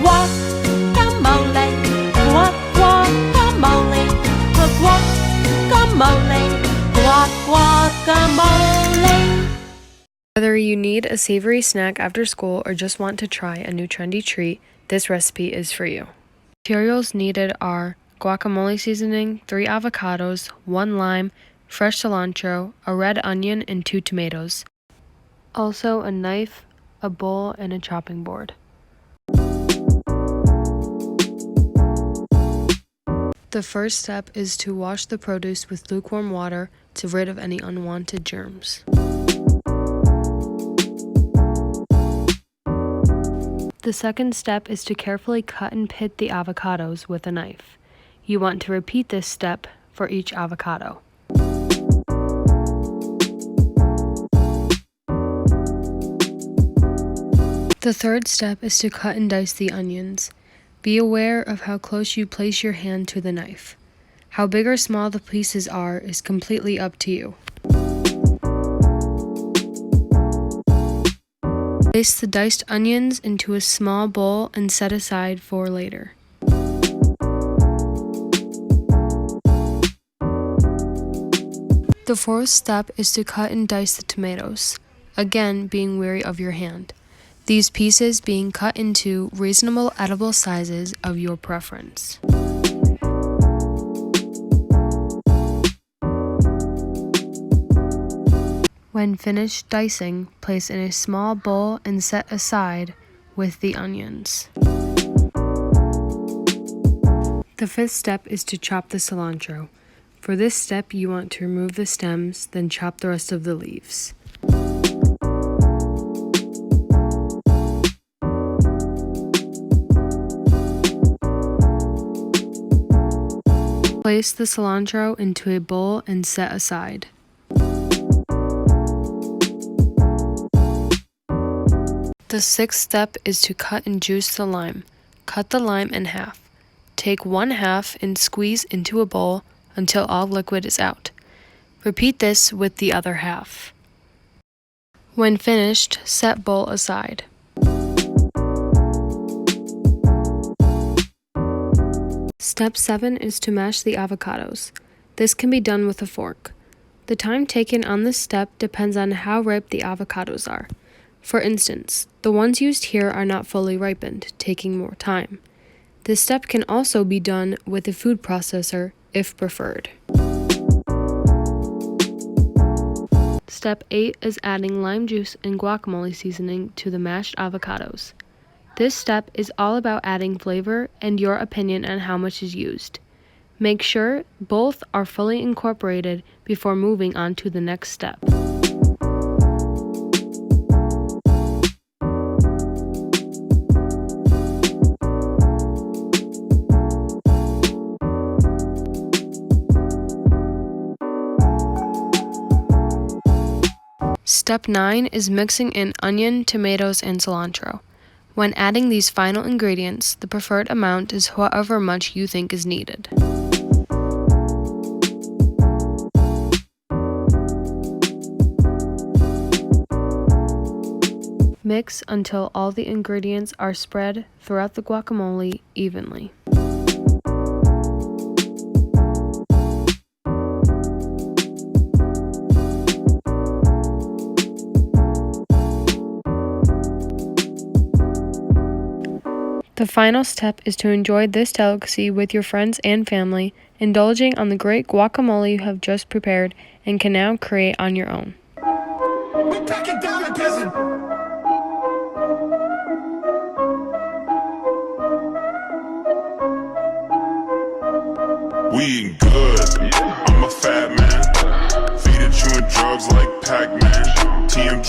Guacamole, guacamole, guacamole. Whether you need a savory snack after school or just want to try a new trendy treat, this recipe is for you. Materials needed are guacamole seasoning, 3 avocados, 1 lime, fresh cilantro, a red onion, and 2 tomatoes. Also a knife, a bowl, and a chopping board. The first step is to wash the produce with lukewarm water to rid of any unwanted germs. The second step is to carefully cut and pit the avocados with a knife. You want to repeat this step for each avocado. The third step is to cut and dice the onions. Be aware of how close you place your hand to the knife. How big or small the pieces are is completely up to you. Place the diced onions into a small bowl and set aside for later. The fourth step is to cut and dice the tomatoes, again being wary of your hand. These pieces being cut into reasonable edible sizes of your preference. When finished dicing, place in a small bowl and set aside with the onions. The fifth step is to chop the cilantro. For this step, you want to remove the stems, then chop the rest of the leaves. Place the cilantro into a bowl and set aside. The sixth step is to cut and juice the lime. Cut the lime in half. Take 1/2 and squeeze into a bowl until all liquid is out. Repeat this with the other half. When finished, set bowl aside. Step 7 is to mash the avocados. This can be done with a fork. The time taken on this step depends on how ripe the avocados are. For instance, the ones used here are not fully ripened, taking more time. This step can also be done with a food processor if preferred. Step 8 is adding lime juice and guacamole seasoning to the mashed avocados. This step is all about adding flavor and your opinion on how much is used. Make sure both are fully incorporated before moving on to the next step. Step 9 is mixing in onion, tomatoes, and cilantro. When adding these final ingredients, the preferred amount is however much you think is needed. Mix until all the ingredients are spread throughout the guacamole evenly. The final step is to enjoy this delicacy with your friends and family, indulging on the great guacamole you have just prepared and can now create on your own. We're packing down the prison. We eating good. I'm a fat man. Feeding chewing drugs like Pac-Man. TMG.